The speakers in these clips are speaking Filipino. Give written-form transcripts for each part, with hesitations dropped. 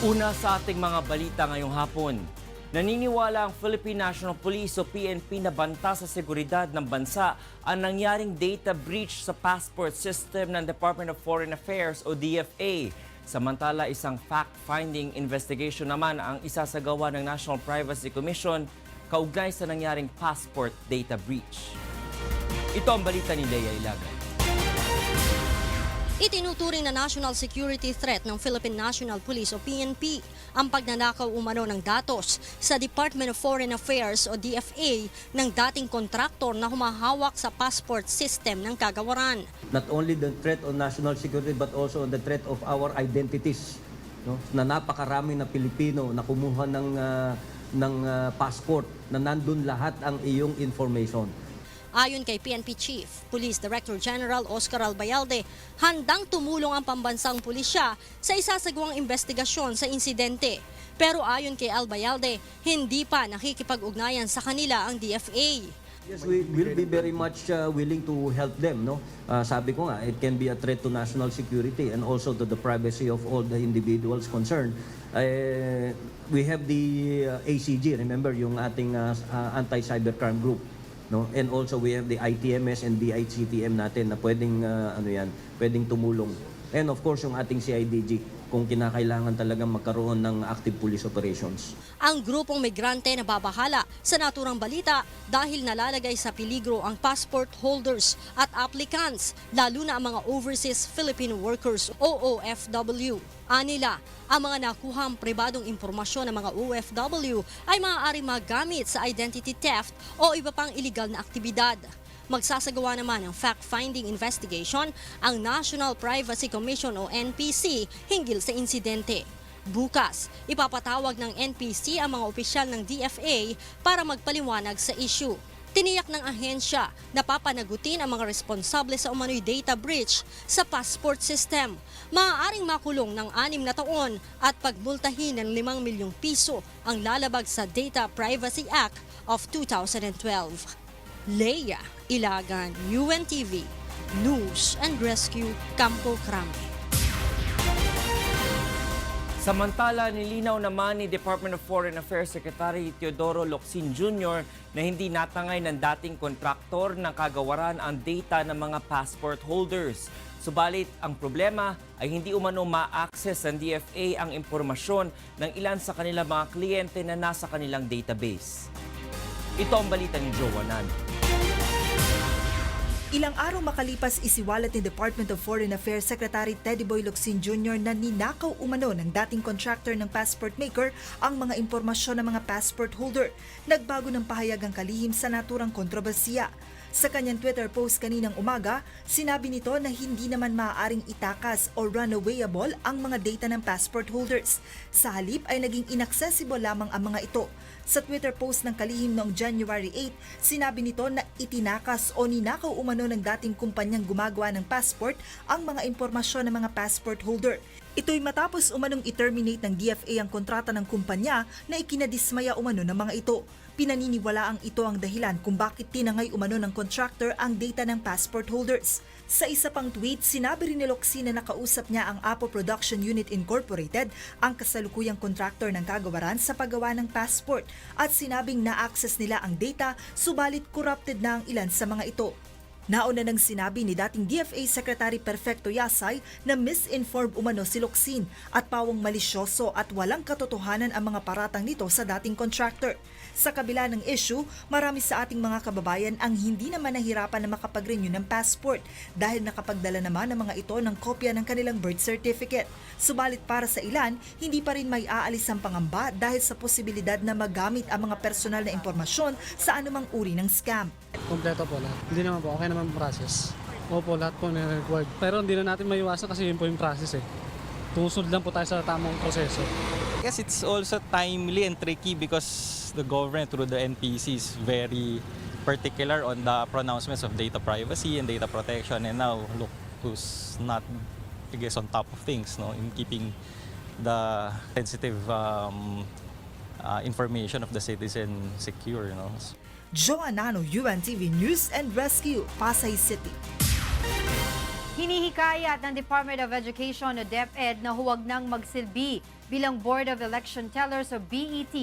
Una sa ating mga balita ngayong hapon, naniniwala ang Philippine National Police o PNP na banta sa seguridad ng bansa ang nangyaring data breach sa passport system ng Department of Foreign Affairs o DFA. Samantala, isang fact-finding investigation naman ang isasagawa ng National Privacy Commission kaugnay sa nangyaring passport data breach. Ito ang balita ni Lea Ilagay. Itinuturing na national security threat ng Philippine National Police o PNP ang pagnanakaw umano ng datos sa Department of Foreign Affairs o DFA ng dating kontraktor na humahawak sa passport system ng kagawaran. Not only the threat on national security but also the threat of our identities. No? Na napakarami na Pilipino na kumuha ng passport na nandun lahat ang iyong information. Ayon kay PNP Chief, Police Director General Oscar Albayalde, handang tumulong ang pambansang pulisya sa isasagawang investigasyon sa insidente. Pero ayon kay Albayalde, hindi pa nakikipag-ugnayan sa kanila ang DFA. Yes, we will be very much willing to help them. No? Sabi ko nga, it can be a threat to national security and also to the privacy of all the individuals concerned. We have the ACG, remember yung ating anti-cybercrime group. No? And also we have the ITMS and DICTM natin na pwedeng tumulong. And of course yung ating CIDG kung kinakailangan talagang magkaroon ng active police operations. Ang grupong migrante na babahala sa naturang balita dahil nalalagay sa peligro ang passport holders at applicants, lalo na ang mga overseas Filipino workers o OFW. Anila, ang mga nakuhang pribadong impormasyon ng mga OFW ay maaaring magamit sa identity theft o iba pang iligal na aktibidad. Magsasagawa naman ng fact-finding investigation ang National Privacy Commission o NPC hinggil sa insidente. Bukas, ipapatawag ng NPC ang mga opisyal ng DFA para magpaliwanag sa issue. Tiniyak ng ahensya na papanagutin ang mga responsable sa umano'y data breach sa passport system. Maaaring makulong ng 6 na taon at pagmultahin ng 5 milyong piso ang lalabag sa Data Privacy Act of 2012. Lea Ilagan, UNTV, News and Rescue, Campo Crame. Samantala, nilinaw naman ni Department of Foreign Affairs Secretary Teodoro Locsin Jr. na hindi natangay ng dating kontraktor ng kagawaran ang data ng mga passport holders. Subalit, ang problema ay hindi umano ma-access ng DFA ang impormasyon ng ilan sa kanilang mga kliyente na nasa kanilang database. Ito ang balita ni Joanan. Ilang araw makalipas isiwalat ni Department of Foreign Affairs Secretary Teddy Boy Locsin Jr. na ninakaw umano ng dating contractor ng passport maker ang mga impormasyon ng mga passport holder. Nagbago ng pahayag ang kalihim sa naturang kontrobersiya. Sa kanyang Twitter post kaninang umaga, sinabi nito na hindi naman maaaring itakas o runawayable ang mga data ng passport holders. Sa halip ay naging inaccessible lamang ang mga ito. Sa Twitter post ng kalihim noong January 8, sinabi nito na itinakas o ninakaw umano ng dating kumpanyang gumagawa ng passport ang mga impormasyon ng mga passport holder. Ito'y matapos umanong i-terminate ng DFA ang kontrata ng kumpanya na ikinadismaya umano ng mga ito. Pinaniniwalaang ito ang dahilan kung bakit tinangay umano ng contractor ang data ng passport holders. Sa isa pang tweet, sinabi rin ni Locsin na nakausap niya ang Apo Production Unit Incorporated, ang kasalukuyang kontraktor ng kagawaran sa paggawa ng passport, at sinabing na-access nila ang data subalit corrupted na ang ilan sa mga ito. Nauna nang sinabi ni dating DFA Secretary Perfecto Yasay na misinformed umano si Locsin at pawang malisyoso at walang katotohanan ang mga paratang nito sa dating contractor. Sa kabila ng issue, marami sa ating mga kababayan ang hindi naman nahirapan na makapag-renew ng passport dahil nakapagdala naman ng mga ito ng kopya ng kanilang birth certificate. Subalit para sa ilan, hindi pa rin may aalis ang pangamba dahil sa posibilidad na magamit ang mga personal na impormasyon sa anumang uri ng scam. Kompleto po lahat. Hindi naman po, okay naman process. Opo, lahat po na-required. Pero hindi na natin maiwasan kasi yun po yung process eh. Tusunod lang po tayo sa tamang proseso. Yes, it's also timely and tricky because the government through the NPC is very particular on the pronouncements of data privacy and data protection, and now look who's not, I guess, on top of things, no, in keeping the sensitive information of the citizen secure, no. Joanano, UNTV News and Rescue, Pasay City. Hinihikayat ng Department of Education o DepEd na huwag nang magsilbi bilang Board of Election Tellers o BET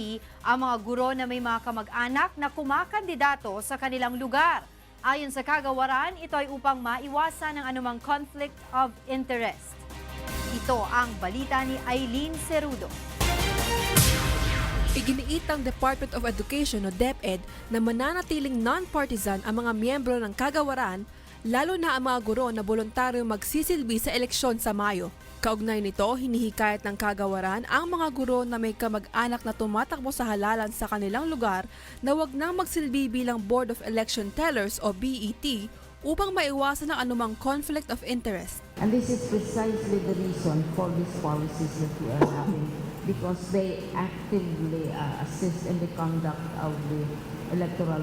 ang mga guro na may mga kamag-anak na kumakandidato sa kanilang lugar. Ayon sa kagawaran, ito ay upang maiwasan ang anumang conflict of interest. Ito ang balita ni Aileen Cerudo. Iginiit ng Department of Education o DepEd na mananatiling non-partisan ang mga miyembro ng kagawaran, lalo na ang mga guro na voluntaryo magsisilbi sa eleksyon sa Mayo. Kaugnay nito, hinihikayat ng kagawaran ang mga guro na may kamag-anak na tumatakbo sa halalan sa kanilang lugar na wag nang magsilbi bilang Board of Election Tellers o BET upang maiwasan ang anumang conflict of interest. And this is precisely the reason for these policies that we are having, because they actively assist in the conduct of the electoral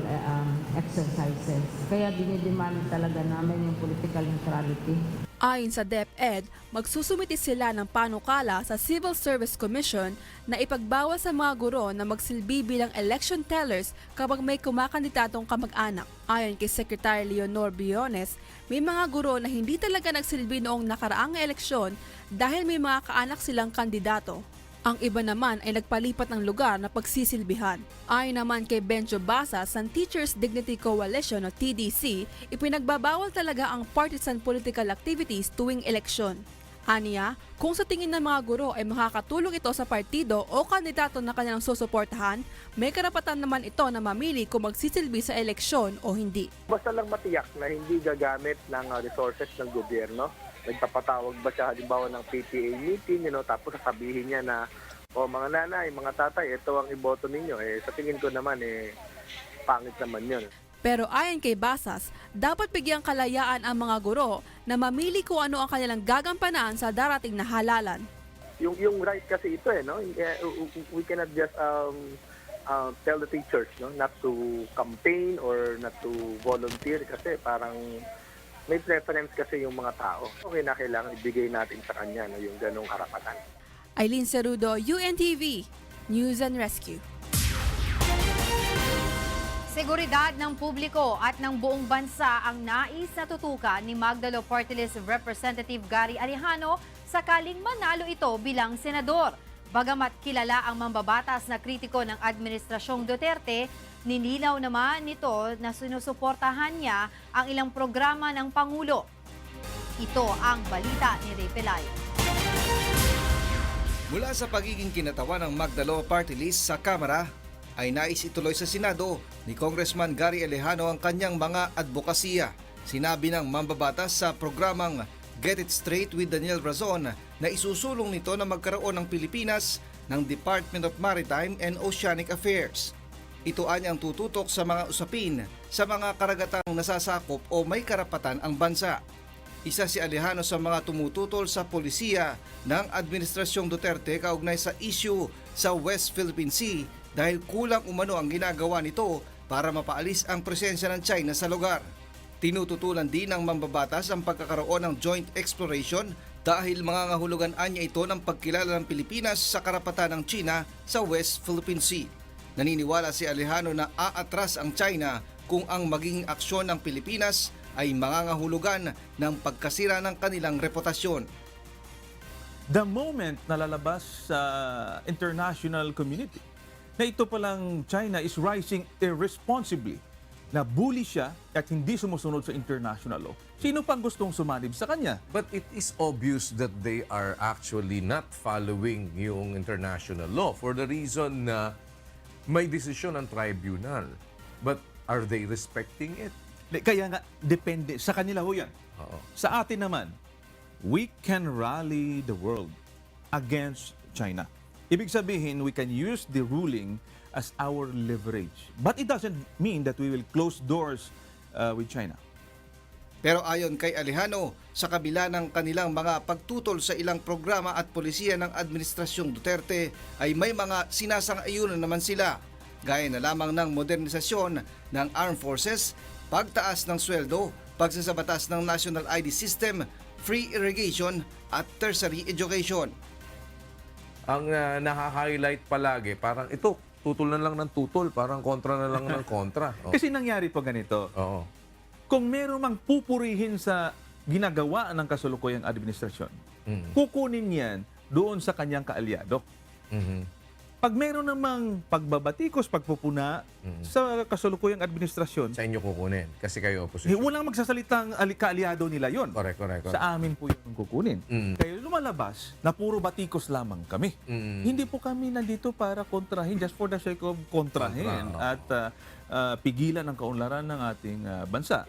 exercises. Kaya dinidemand talaga namin yung political neutrality. Ayon sa DepEd, magsusumiti sila ng panukala sa Civil Service Commission na ipagbawal sa mga guro na magsilbi bilang election tellers kapag may kumakandidatong kamag-anak. Ayon kay Secretary Leonor Briones, may mga guro na hindi talaga nagsilbi noong nakaraang eleksyon dahil may mga kaanak silang kandidato. Ang iba naman ay nagpalipat ng lugar na pagsisilbihan. Ayon naman kay Benjo Basas ng Teachers Dignity Coalition o TDC, ipinagbabawal talaga ang partisan political activities tuwing eleksyon. Aniya, kung sa tingin ng mga guro ay makakatulong ito sa partido o kandidato na kanilang susuportahan, may karapatan naman ito na mamili kung magsisilbi sa eleksyon o hindi. Basta lang matiyak na hindi gagamit ng resources ng gobyerno. Nagpapatawag ba siya halimbawa ng PTA meeting, tapos sasabihin niya na, mga nanay, mga tatay, ito ang iboto ninyo. Sa tingin ko naman, pangit naman yun. Pero ayon kay Basas, dapat bigyang kalayaan ang mga guro na mamili kung ano ang kanilang gagampanan sa darating na halalan. Yung right kasi ito, we cannot just tell the teachers not to campaign or not to volunteer kasi parang may preference kasi yung mga tao. Okay na kailangan ibigay natin sa kanya yung ganong karapatan. Aileen Cerudo, UNTV, News and Rescue. Seguridad ng publiko at ng buong bansa ang nais na tutukan ni Magdalo Party List Representative Gary Alejano sakaling manalo ito bilang senador. Bagamat kilala ang mambabatas na kritiko ng Administrasyong Duterte, nilinaw naman nito na sinusuportahan niya ang ilang programa ng Pangulo. Ito ang balita ni Ray Pelayo. Mula sa pagiging kinatawan ng Magdalo Party List sa Kamara, ay nais ituloy sa Senado ni Congressman Gary Alejano ang kanyang mga advokasya. Sinabi ng mambabatas sa programang Get It Straight with Daniel Razon na isusulong nito na magkaroon ng Pilipinas ng Department of Maritime and Oceanic Affairs. Ito ay ang tututok sa mga usapin sa mga karagatang nasasakop o may karapatan ang bansa. Isa si Alejano sa mga tumututol sa polisiya ng Administrasyong Duterte kaugnay sa issue sa West Philippine Sea dahil kulang umano ang ginagawa nito para mapaalis ang presensya ng China sa lugar. Tinututulan din ng mambabatas ang pagkakaroon ng joint exploration dahil mangangahulugan niya ito ng pagkilala ng Pilipinas sa karapatan ng China sa West Philippine Sea. Naniniwala si Alejano na aatras ang China kung ang magiging aksyon ng Pilipinas ay mangangahulugan ng pagkasira ng kanilang reputasyon. The moment na lalabas sa international community na ito palang China is rising irresponsibly, na bully siya at hindi sumusunod sa international law, sino pang gustong sumanib sa kanya? But it is obvious that they are actually not following yung international law for the reason na may desisyon ng tribunal. But are they respecting it? Kaya nga, depende. Sa kanila ho yan. Oo. Sa atin naman, we can rally the world against China. Ibig sabihin, we can use the ruling as our leverage. But it doesn't mean that we will close doors with China. Pero ayon kay Alejano, sa kabila ng kanilang mga pagtutol sa ilang programa at polisiya ng Administrasyong Duterte, ay may mga sinasang-ayunan naman sila, gaya na lamang ng modernisasyon ng armed forces, pagtaas ng sweldo, pagsasabatas ng national ID system, free irrigation at tertiary education. Ang nakaka-highlight palagi, parang ito, tutol na lang ng tutol, parang kontra na lang ng kontra. Oh. Kasi nangyari po ganito. Oo. Kung meron mang pupurihin sa ginagawa ng kasalukuyang administrasyon, kukunin yan doon sa kanyang kaalyado. Pag meron namang pagbabatikos, pagpupuna sa kasalukuyang administrasyon, Sa inyo kukunin kasi kayo eh, opposition. walang magsasalitang kaalyado nila yon. Correct. Sa amin po yung kukunin. Kaya lumalabas na puro batikos lamang kami. Hindi po kami nandito para kontrahin just for the sake of kontrahin at pigilan ang kaunlaran ng ating bansa.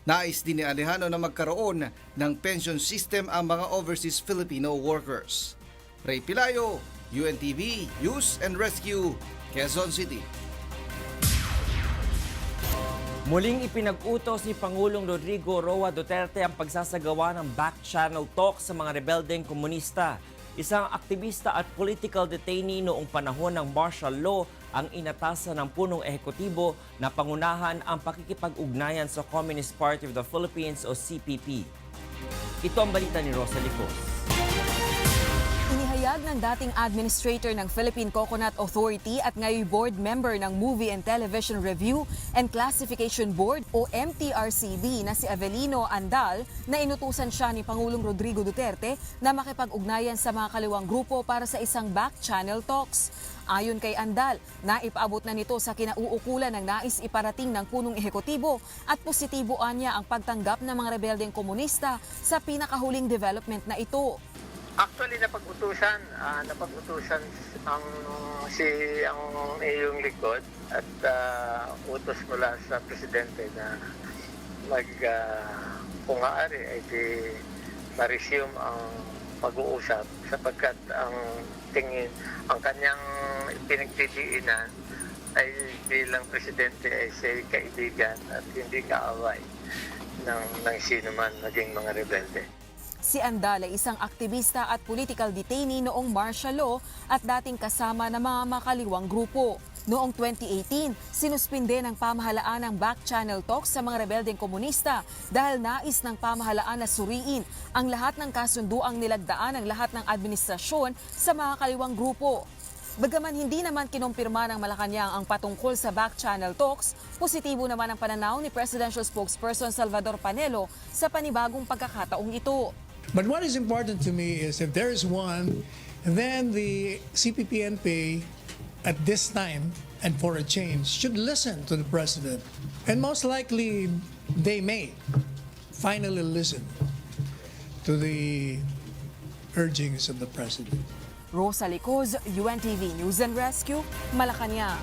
Nais din ni Alejano na magkaroon ng pension system ang mga overseas Filipino workers. Ray Pilayo, UNTV, News and Rescue, Quezon City. Muling ipinag-utos ni Pangulong Rodrigo Roa Duterte ang pagsasagawa ng back-channel talk sa mga rebeldeng komunista. Isang aktivista at political detainee noong panahon ng martial law ang inatasan ng punong ehekutibo na pangunahan ang pakikipag-ugnayan sa Communist Party of the Philippines o CPP. Ito ang balita ni Rosa Licos. Inihayag ng dating administrator ng Philippine Coconut Authority at ngayon board member ng Movie and Television Review and Classification Board o MTRCB na si Avelino Andal na inutusan siya ni Pangulong Rodrigo Duterte na makipag-ugnayan sa mga kaliwang grupo para sa isang back-channel talks. Ayon kay Andal, naipaabot na nito sa kinauukulan ng nais iparating ng punong ehekutibo at positiboan niya ang pagtanggap ng mga rebeldeng komunista sa pinakahuling development na ito. Actually, napag-utusan ang iyong likod at utos mula sa presidente na kung maaari ay ma-resume ang pag-uusap sapagkat ang kanyang pinagtitiinan ay bilang presidente ay siya'y kaibigan at hindi kaaway ng sino man naging mga rebelde. Si Andal ay isang aktivista at political detainee noong martial law at dating kasama ng mga makaliwang grupo. Noong 2018, sinuspinde ng pamahalaan ng back-channel talks sa mga rebeldeng komunista dahil nais ng pamahalaan na suriin ang lahat ng kasunduang nilagdaan ng lahat ng administrasyon sa mga kaliwang grupo. Bagaman hindi naman kinumpirma ng Malacanang ang patungkol sa back-channel talks, positibo naman ang pananaw ni Presidential Spokesperson Salvador Panelo sa panibagong pagkakataong ito. But what is important to me is if there is one, then the CPP-NP at this time and for a change should listen to the president. And most likely they may finally listen to the urgings of the president. Rosa Licos, UNTV News and Rescue, Malacanang.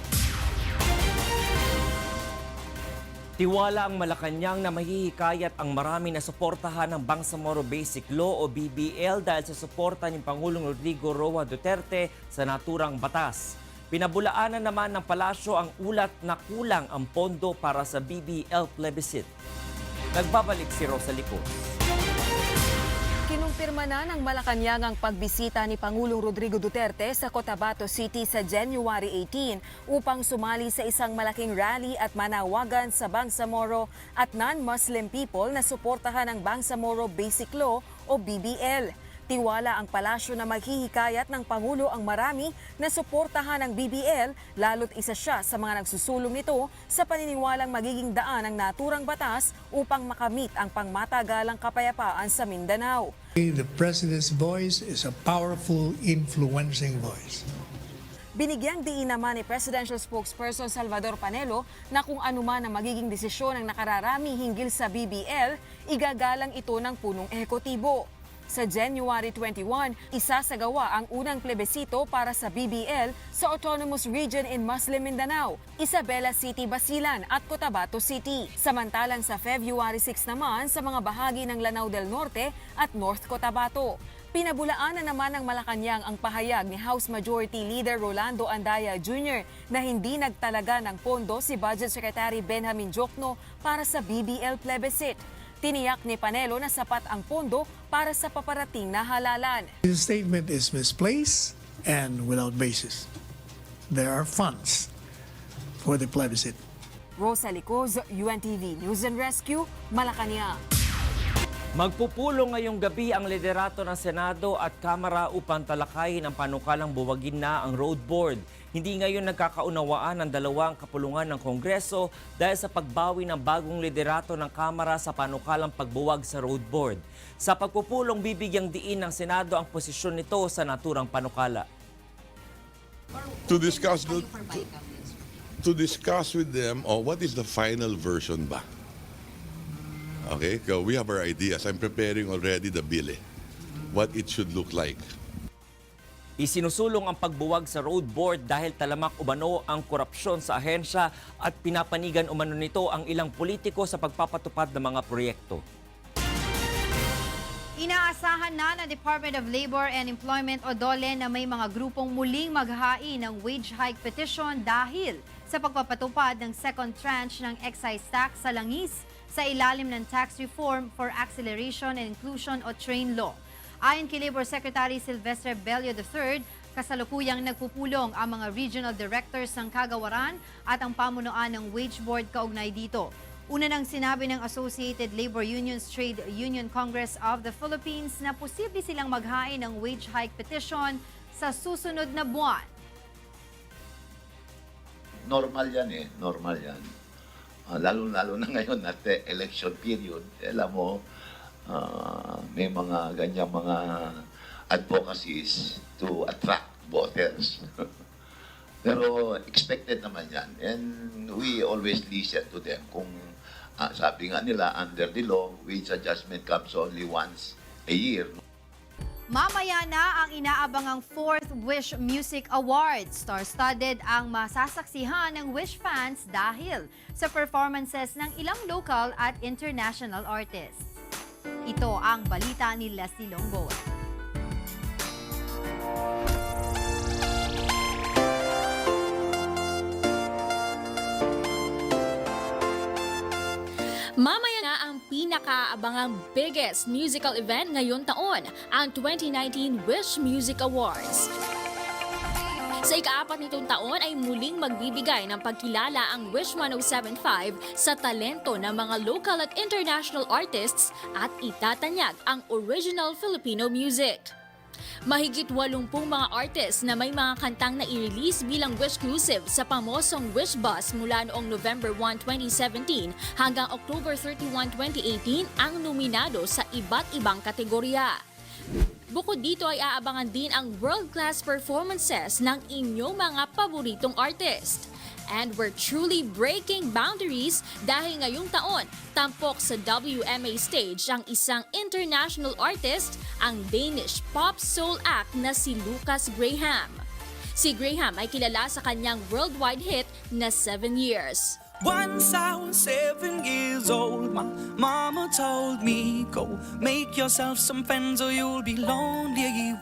Tiwala ang Malacanang na mahihikayat ang marami na suportahan ng Bangsamoro Basic Law o BBL dahil sa suporta ni Pangulong Rodrigo Roa Duterte sa naturang batas. Pinabulaanan naman ng palasyo ang ulat na kulang ang pondo para sa BBL plebiscite. Nagbabalik si Rosa Licos. Kinumpirma na ng Malacanang ang pagbisita ni Pangulong Rodrigo Duterte sa Cotabato City sa January 18 upang sumali sa isang malaking rally at manawagan sa Bangsamoro at non-Muslim people na suportahan ang Bangsamoro Basic Law o BBL. Tiwala ang palasyo na maghihikayat ng Pangulo ang marami na suportahan ang BBL lalo't isa siya sa mga nagsusulong nito sa paniniwalang magiging daan ang naturang batas upang makamit ang pangmatagalang kapayapaan sa Mindanao. The president's voice is a powerful, influencing voice. Binigyang diin naman ni Presidential Spokesperson Salvador Panelo na kung anuman ang magiging desisyon ng nakararami hinggil sa BBL, igagalang ito ng punong ehekutibo. Sa January 21, isasagawa ang unang plebisito para sa BBL sa Autonomous Region in Muslim Mindanao, Isabela City, Basilan at Cotabato City. Samantalang sa February 6 naman sa mga bahagi ng Lanao del Norte at North Cotabato. Pinabulaanan naman ng Malacanang ang pahayag ni House Majority Leader Rolando Andaya Jr. na hindi nagtalaga ng pondo si Budget Secretary Benjamin Jokno para sa BBL plebiscite. Tiniyak ni Panelo na sapat ang pondo para sa paparating na halalan. This statement is misplaced and without basis. There are funds for the plebiscite. Rosa Licos, UNTV News and Rescue, Malacanang. Magpupulong ngayong gabi ang liderato ng Senado at Kamara upang talakayin ang panukalang buwagin na ang road board. Hindi ngayon nagkakaunawaan ang dalawang kapulungan ng Kongreso dahil sa pagbawi ng bagong liderato ng Kamara sa panukalang pagbuwag sa road board. Sa pagpupulong, bibigyang diin ng Senado ang posisyon nito sa naturang panukala. To discuss with them what is the final version ba? Okay, so we have our ideas. I'm preparing already the bill, what it should look like. Isinusulong ang pagbuwag sa road board dahil talamak umano ang korupsyon sa ahensya at pinapanigan umano nito ang ilang politiko sa pagpapatupad ng mga proyekto. Inaasahan na ng Department of Labor and Employment o DOLE na may mga grupong muling maghain ng wage hike petition dahil sa pagpapatupad ng second tranche ng excise tax sa langis sa ilalim ng Tax Reform for Acceleration and Inclusion o TRAIN Law. Ayon kay Labor Secretary Sylvester Bello III, kasalukuyang nagpupulong ang mga regional directors ng kagawaran at ang pamunuan ng wage board kaugnay dito. Una nang sinabi ng Associated Labor Unions Trade Union Congress of the Philippines na posible silang maghain ng wage hike petition sa susunod na buwan. Normal yan normal yan. Lalo-lalo na ngayon at election period, alam mo, may mga ganyang mga advocacies to attract voters. Pero expected naman yan. And we always listen to them. Kung sabi nga nila, under the law, wage adjustment comes only once a year. Mamaya na ang inaabangang 4th Wish Music Awards. Star-studded ang masasaksihan ng Wish fans dahil sa performances ng ilang local at international artists. Ito ang balita ni Leslie Longboa. Mamaya na ang pinakaabangang biggest musical event ngayon taon, ang 2019 Wish Music Awards. Sa ika-4 nitong taon ay muling magbibigay ng pagkilala ang Wish 1075 sa talento ng mga local at international artists at itatanyag ang original Filipino music. Mahigit 80 mga artists na may mga kantang na i-release bilang Wish-clusive sa pamosong Wish Bus mula noong November 1, 2017 hanggang October 31, 2018 ang nominado sa iba't ibang kategorya. Bukod dito ay aabangan din ang world-class performances ng inyong mga paboritong artist. And we're truly breaking boundaries dahil ngayong taon, tampok sa WMA stage ang isang international artist, ang Danish pop soul act na si Lucas Graham. Si Graham ay kilala sa kanyang worldwide hit na 7 Years. Once I was 7 years old, my mama told me, go make yourself some friends or you'll be lonely.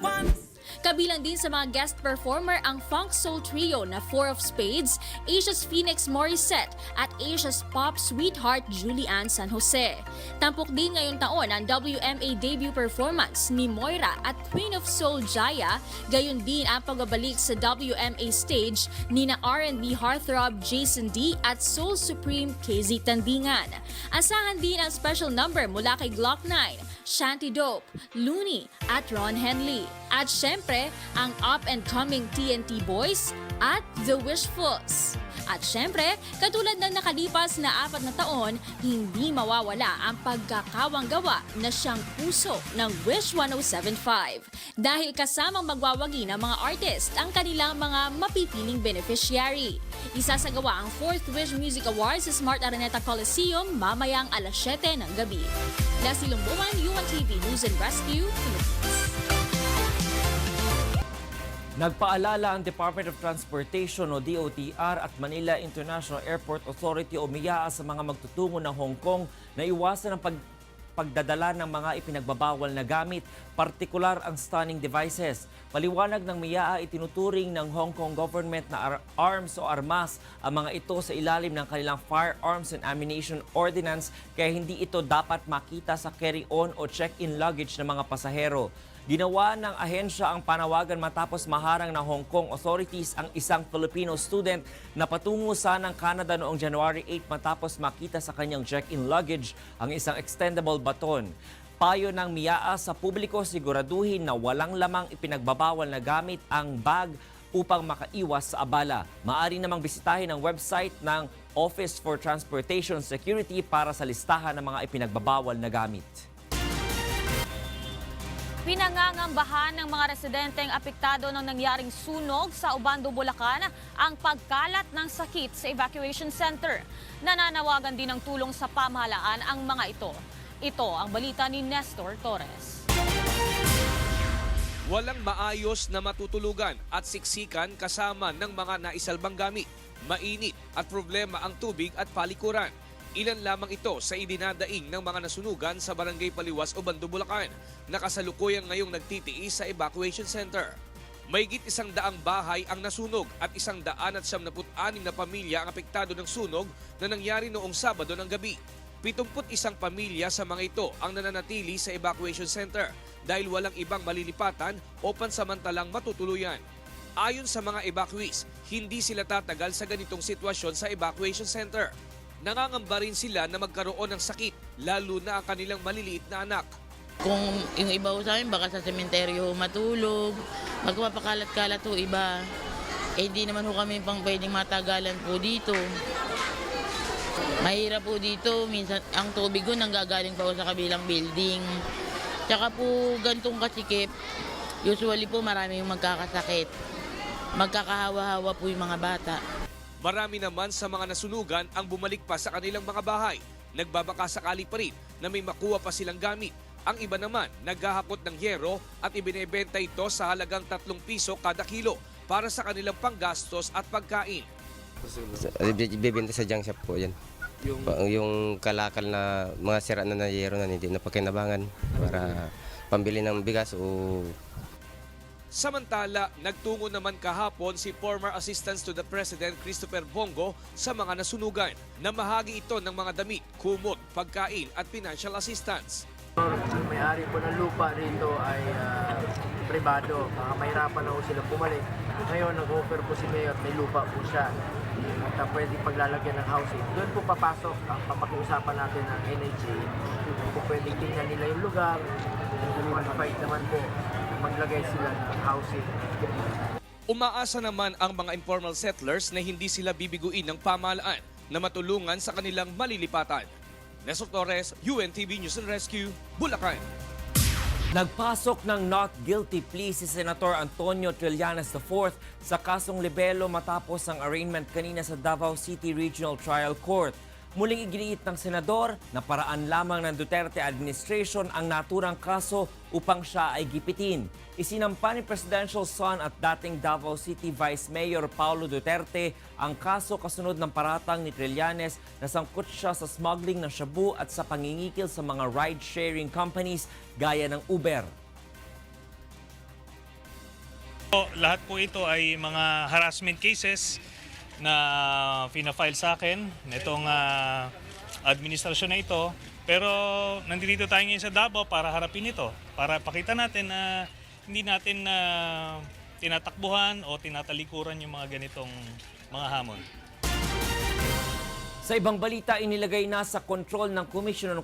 Kabilang din sa mga guest performer ang funk soul trio na Four of Spades, Asia's Phoenix Morissette at Asia's pop sweetheart Julianne San Jose. Tampok din ngayong taon ang WMA debut performance ni Moira at Queen of Soul Jaya, gayon din ang pagbabalik sa WMA stage ni na R&B heartthrob Jason D at Soul Supreme KZ Tandingan. Asahan din ang special number mula kay Glock 9, Shanty Dope, Looney at Ron Henley. At syempre, ang up-and-coming TNT Boys at The Wishfuls. At syempre, katulad ng nakalipas na 4 na taon, hindi mawawala ang pagkakawang-gawa na siyang puso ng Wish 1075. Dahil kasamang magwawagi ng mga artist ang kanilang mga mapipiling beneficiary. Isasagawa ang 4th Wish Music Awards sa Smart Araneta Coliseum mamayang alas 7 ng gabi. Leslie Longboan, UNTV News and Rescue, Philippines. Nagpaalala ang Department of Transportation o DOTR at Manila International Airport Authority o MIAA sa mga magtutungo ng Hong Kong na iwasan ang pagdadala ng mga ipinagbabawal na gamit, partikular ang stunning devices. Paliwanag ng MIAA, itinuturing ng Hong Kong government na arms o armas ang mga ito sa ilalim ng kanilang Firearms and Ammunition Ordinance kaya hindi ito dapat makita sa carry-on o check-in luggage ng mga pasahero. Ginawa ng ahensya ang panawagan matapos maharang ng Hong Kong authorities ang isang Filipino student na patungo sanang Canada noong January 8 matapos makita sa kanyang check-in luggage ang isang extendable baton. Payo ng MIAA sa publiko, siguraduhin na walang lamang ipinagbabawal na gamit ang bag upang makaiwas sa abala. Maaari namang bisitahin ang website ng Office for Transportation Security para sa listahan ng mga ipinagbabawal na gamit. Pinangangambahan ng mga residenteng apektado ng nangyaring sunog sa Obando, Bulacan ang pagkalat ng sakit sa evacuation center. Nananawagan din ng tulong sa pamahalaan ang mga ito. Ito ang balita ni Nestor Torres. Walang maayos na matutulugan at siksikan kasama ng mga naisalbang gamit. Mainit at problema ang tubig at palikuran. Ilan lamang ito sa idinadaing ng mga nasunugan sa Barangay Paliwas, Obando, Bulacan na kasalukuyan ngayong nagtitiis sa evacuation center. Mahigit 100 bahay ang nasunog at 176 na pamilya ang apektado ng sunog na nangyari noong Sabado ng gabi. 71 pamilya sa mga ito ang nananatili sa evacuation center dahil walang ibang malilipatan o pansamantalang matutuluyan. Ayon sa mga evacuees, hindi sila tatagal sa ganitong sitwasyon sa evacuation center. Nangangamba rin sila na magkaroon ng sakit, lalo na ang kanilang maliliit na anak. Kung yung iba ho sa amin, baka sa sementeryo matulog, magpapakalat-kalat ho iba. Eh di naman ho kami pang pwedeng matagalan po dito. Mahirap po dito, minsan ang tubig ho nanggagaling pa ho sa kabilang building. Tsaka po gantong kasikip, usually po marami yung magkakasakit. Magkakahawa-hawa po yung mga bata. Marami naman sa mga nasunugan ang bumalik pa sa kanilang mga bahay. Nagbabaka sakali pa rin na may makuha pa silang gamit. Ang iba naman, naghahakot ng yero at ibinebenta ito sa halagang 3 piso kada kilo para sa kanilang panggastos at pagkain. Bibenta sa junk shop po yan. Yung kalakal na mga sira na yero na hindi na pakinabangan para pambili ng bigas o... Samantala, nagtungo naman kahapon si former Assistant to the President Christopher Bongo sa mga nasunugan. Namahagi ito ng mga damit, kumot, pagkain at financial assistance. Ang may-ari po ng lupa rito ay pribado. Mahirapan na po sila bumalik. Ngayon, nag-offer po si Mayor, may lupa po siya. At pwede paglalagyan ng housing. Doon po papasok ang papakiusapan natin ng NHA. Kung pwede tingnan nila yung lugar, qualified naman po, maglagay sila ng housing. Umaasa naman ang mga informal settlers na hindi sila bibiguin ng pamahalaan na matulungan sa kanilang malilipatan. Nestor Torres, UNTV News and Rescue, Bulacan. Nagpasok ng not guilty plea si Senator Antonio Trillanes IV sa kasong libelo matapos ang arraignment kanina sa Davao City Regional Trial Court. Muling iginiit ng senador na paraan lamang ng Duterte administration ang naturang kaso upang siya ay gipitin. Isinampa ni presidential son at dating Davao City Vice Mayor Paulo Duterte ang kaso kasunod ng paratang ni Trillanes na sangkot siya sa smuggling ng shabu at sa pangingikil sa mga ride-sharing companies gaya ng Uber. Lahat po ito ay mga harassment cases na fina-file sa akin nitong administrasyon na ito. Pero nandito tayo ngayon sa Davao para harapin ito. Para pakita natin na hindi natin tinatakbuhan o tinatalikuran yung mga ganitong mga hamon. Sa ibang balita, inilagay na sa kontrol ng Commission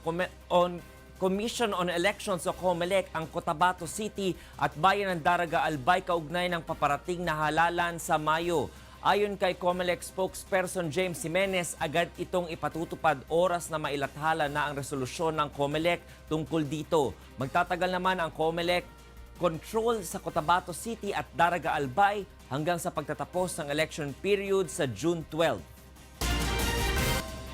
on Elections o COMELEC ang Cotabato City at Bayan ng Daraga Albay kaugnay ng paparating na halalan sa Mayo. Ayon kay COMELEC spokesperson James Jimenez, agad itong ipatutupad oras na mailathala na ang resolusyon ng COMELEC tungkol dito. Magtatagal naman ang COMELEC control sa Cotabato City at Daraga Albay hanggang sa pagtatapos ng election period sa June 12.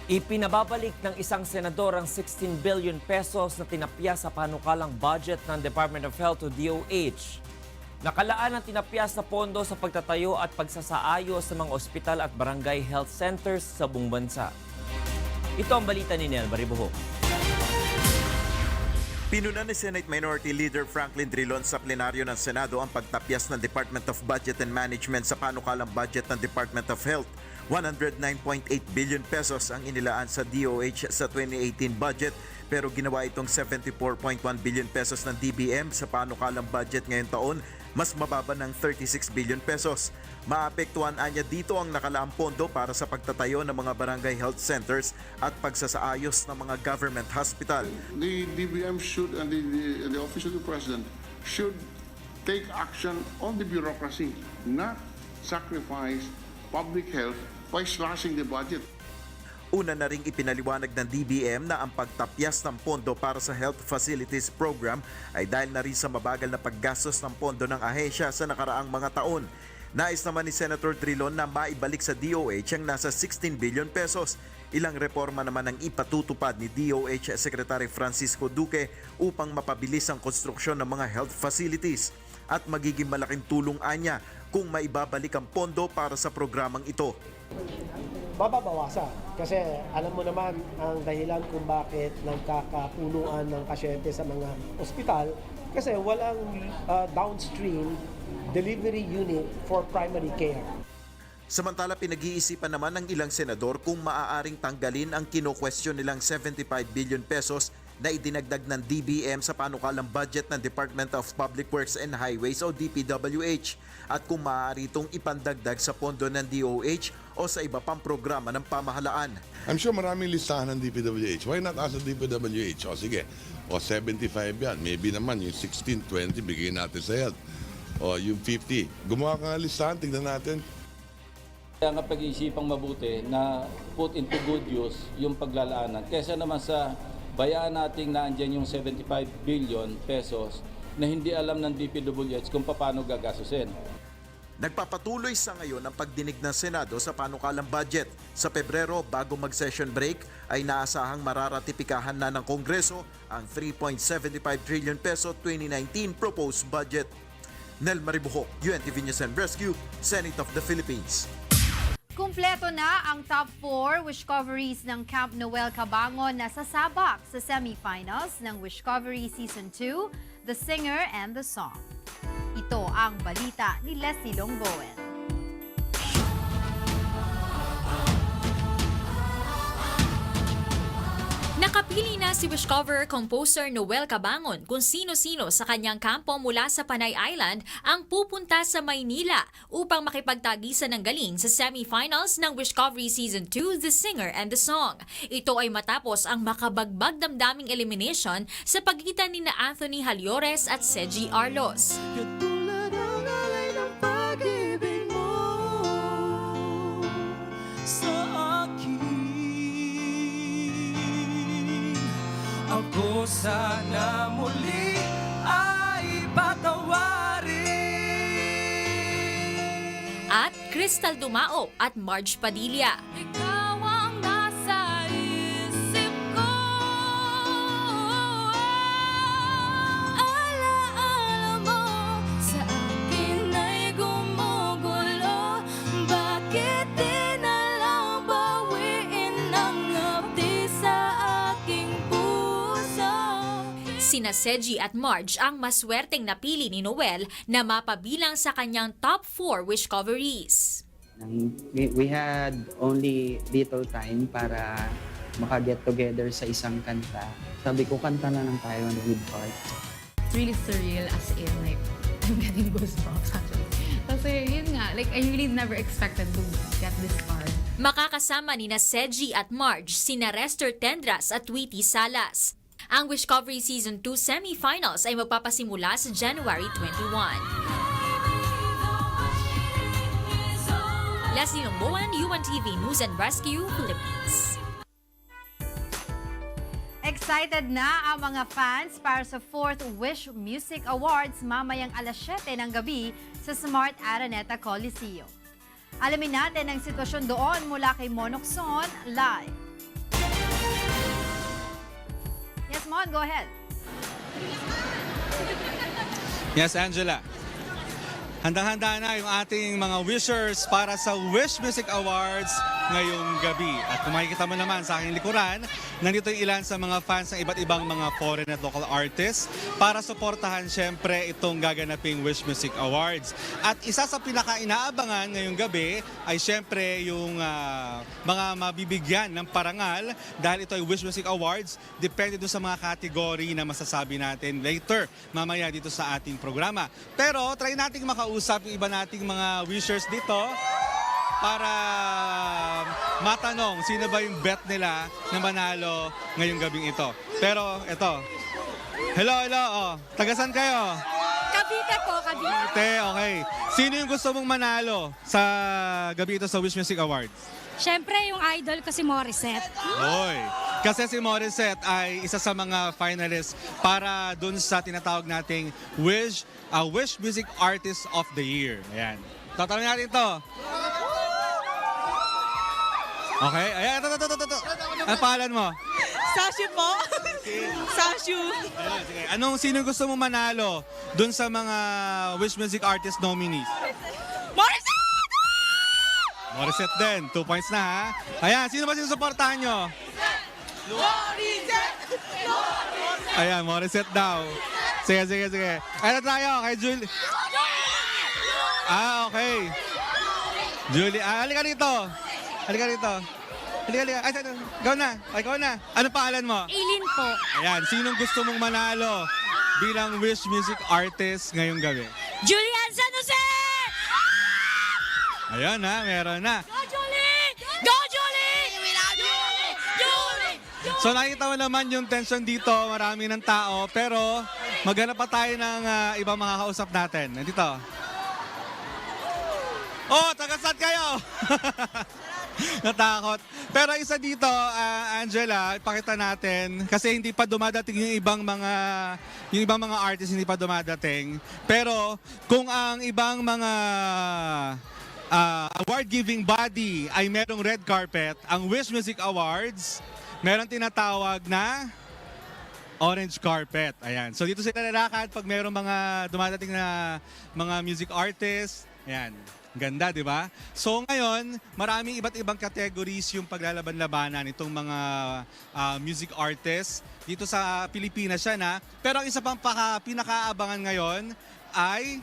Ipinababalik ng isang senador ang 16 billion pesos na tinapya sa panukalang budget ng Department of Health o DOH. Nakalaan ang tinapyas na pondo sa pagtatayo at pagsasaayos sa mga ospital at barangay health centers sa buong bansa. Ito ang balita ni Nel Baribuho. Pinunan ni Senate Minority Leader Franklin Drilon sa plenaryo ng Senado ang pagtapyas ng Department of Budget and Management sa panukalang budget ng Department of Health. 109.8 billion pesos ang inilaan sa DOH sa 2018 budget pero ginawa itong 74.1 billion pesos ng DBM sa panukalang budget ngayong taon mas mababa ng 36 billion pesos. Maapektuhan anya dito ang nakalaang pondo para sa pagtatayo ng mga barangay health centers at pagsasaayos ng mga government hospital. The DBM should and the Office of the President should take action on the bureaucracy, not sacrifice public health by slashing the budget. Una na ring ipinaliwanag ng DBM na ang pagtapyas ng pondo para sa Health Facilities Program ay dahil na rin sa mabagal na paggastos ng pondo ng ahensya sa nakaraang mga taon. Nais naman ni Senator Trilon na maibalik sa DOH ang nasa 16 billion pesos. Ilang reforma naman ang ipatutupad ni DOH Secretary Francisco Duque upang mapabilis ang konstruksyon ng mga health facilities. At magiging malaking tulong anya kung maibabalik ang pondo para sa programang ito. Mababawasan kasi alam mo naman ang dahilan kung bakit nagkakapunuan ng pasyente sa mga ospital kasi walang downstream delivery unit for primary care. Samantala, pinag-iisipan naman ng ilang senador kung maaaring tanggalin ang kino-question nilang 75 billion pesos na idinagdag ng DBM sa panukalang budget ng Department of Public Works and Highways o DPWH at kung maaari itong ipandagdag sa pondo ng DOH o sa iba pang programa ng pamahalaan. I'm sure maraming listahan ng DPWH. Why not ask the DPWH? O sige, o 75 yan. Maybe naman yung 16, 20 bigyan natin sa health. O yung 50. Gumawa ka nga listahan, tignan natin. Kaya nga pag-iisipang mabuti na put into good use yung paglalaanan. Kesa naman sa bayaan nating naandyan yung 75 billion pesos na hindi alam ng DPWH kung paano gagastusin. Nagpapatuloy sa ngayon ang pagdinig ng Senado sa panukalang budget. Sa Pebrero, bago mag-session break, ay naasahang mararatipikahan na ng Kongreso ang 3.75 trillion peso 2019 proposed budget. Nel Maribuhok, UNTV News and Rescue, Senate of the Philippines. Kumpleto na ang top 4 Wishcoveries ng Camp Noel Cabangon na sasabak sa semifinals ng Wishcovery Season 2, The Singer and the Song. Ito ang balita ni Leslie Longboen. Nakapili na si Wishcoverer composer Noel Cabangon kung sino-sino sa kanyang kampo mula sa Panay Island ang pupunta sa Maynila upang makipagtagisan ng galing sa semifinals ng Wishcovery Season 2, The Singer and the Song. Ito ay matapos ang makabagbag damdaming elimination sa pagitan ni Anthony Haliores at Seji Arlos. Ako sana muli ay patawarin. At Crystal Dumao at Marge Padilla. Ikaw ang nasa isip ko. Alaala mo sa akin ay gumugulo. Bakit di na lang bawiin ang ngapti sa aking puso? Sina Seji at Marge ang maswerteng napili ni Noel na mapabilang sa kanyang top 4 Wishcoveries. We had only little time para maka-get together sa isang kanta. Sabi ko, kanta na lang tayo ng good part. It's really surreal as in like, I'm getting goosebumps actually. Kasi yun nga, like I really never expected to get this far. Makakasama ni Seji at Marge, sina Rester Tendras at Tweety Salas. Ang Wishcovery Season 2 semifinals ay magpapasimula sa January 21. Leslie Longboan, UNTV News and Rescue, Philippines. Excited na ang mga fans para sa 4th Wish Music Awards mamayang alas 7 ng gabi sa Smart Araneta Coliseum. Alamin natin ang sitwasyon doon mula kay Monok Son live. Yes, Mon, go ahead. Yes, Angela. Handang-handa na yung ating mga wishers para sa Wish Music Awards ngayong gabi. At kung makikita mo naman sa aking likuran, nandito yung ilan sa mga fans ng iba't ibang mga foreign at local artists para suportahan syempre itong gaganaping Wish Music Awards. At isa sa pinaka-inaabangan ngayong gabi ay syempre yung mga mabibigyan ng parangal dahil ito ay Wish Music Awards. Depende doon sa mga kategory na masasabi natin later mamaya dito sa ating programa. Pero try nating makausap yung iba nating mga wishers dito para matanong sino ba yung bet nila na manalo ngayong gabing ito. Pero ito. Hello. Oh, tagasan kayo? Cavite po, Cavite. Cavite, okay. Sino yung gusto mong manalo sa gabi ito sa Wish Music Awards? Siyempre, yung idol ko si Morissette. Oy. Kasi si Morissette ay isa sa mga finalists para dun sa tinatawag nating Wish Music Artist of the Year. Ayan. Tatanungin natin ito. Okay. Ayan, ito. Ano pangalan mo? Sashu po. Sashu. Ayan, sige. Sino gusto mo manalo dun sa mga Wish Music Artist nominees? Morissette! Morissette din. 2 points na ha. Ayan, sino ba sinusuportahan nyo? Morissette! Ayan, Morissette daw. Sige. Ano tayo? Kay Julie. Okay. Julie, halika rito. Ay, ikaw na. Ano pangalan mo? Eileen po. Ayan, sinong gusto mong manalo bilang Wish Music Artist ngayong gabi? Julian San Jose! Ayan ha, meron na. Go, Julie! Go, Julie! We love you! Julie! So nakita mo naman yung tension dito, marami ng tao, pero maghanap pa tayo ng ibang mga kausap natin. Nandito. Oh, tagasat kayo! Natakot. Pero isa dito, Angela, ipakita natin kasi hindi pa dumadating yung ibang mga artists, hindi pa dumadating. Pero kung ang ibang mga award-giving body ay merong red carpet, ang Wish Music Awards, meron tinatawag na orange carpet. Ayan. So dito sila lalakad pag merong mga dumadating na mga music artists. Ayan. Ganda, di ba? So ngayon, maraming iba't ibang categories yung paglalaban-labanan itong mga music artists dito sa Pilipinas siya na. Pero ang isa pang pinakaabangan ngayon ay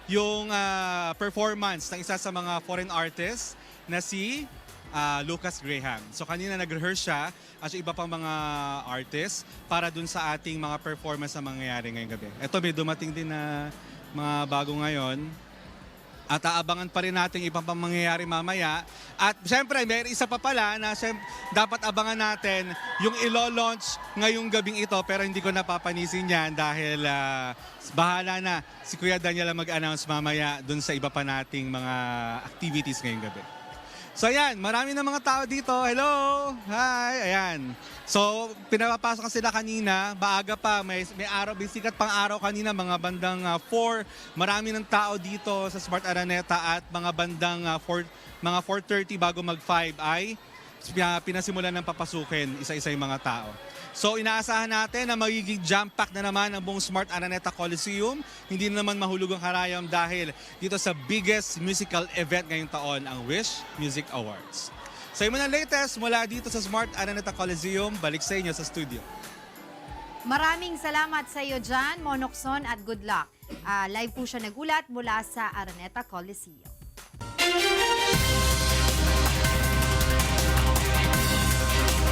yung performance ng isa sa mga foreign artists na si Lucas Graham. So kanina nag-rehearse siya at iba pang mga artists para dun sa ating mga performance na mangyayari ngayong gabi. Ito may dumating din na mga bago ngayon. At aabangan pa rin natin ibang pang mangyayari mamaya. At syempre, may isa pa pala na dapat abangan natin yung ilo-launch ngayong gabing ito pero hindi ko napapanisin yan dahil bahala na si Kuya Daniel mag-announce mamaya dun sa iba pa nating mga activities ngayong gabi. So ayan, marami na mga tao dito. Hello! Hi! Ayan. So, pinapapasok ka sila kanina, maaga pa, may araw, may sikat pang araw kanina, mga bandang 4. Marami ng tao dito sa Smart Araneta at mga bandang 4:30 bago mag-5 ay pinasimulan ng papasukin isa-isa yung mga tao. So inaasahan natin na magiging jam-pack na naman ang buong Smart Araneta Coliseum. Hindi na naman mahulog ang karayom dahil dito sa biggest musical event ngayong taon, ang Wish Music Awards. So yun muna latest mula dito sa Smart Araneta Coliseum. Balik sa inyo sa studio. Maraming salamat sa iyo dyan, Monokson, at good luck. Live po siya nagulat mula sa Araneta Coliseum.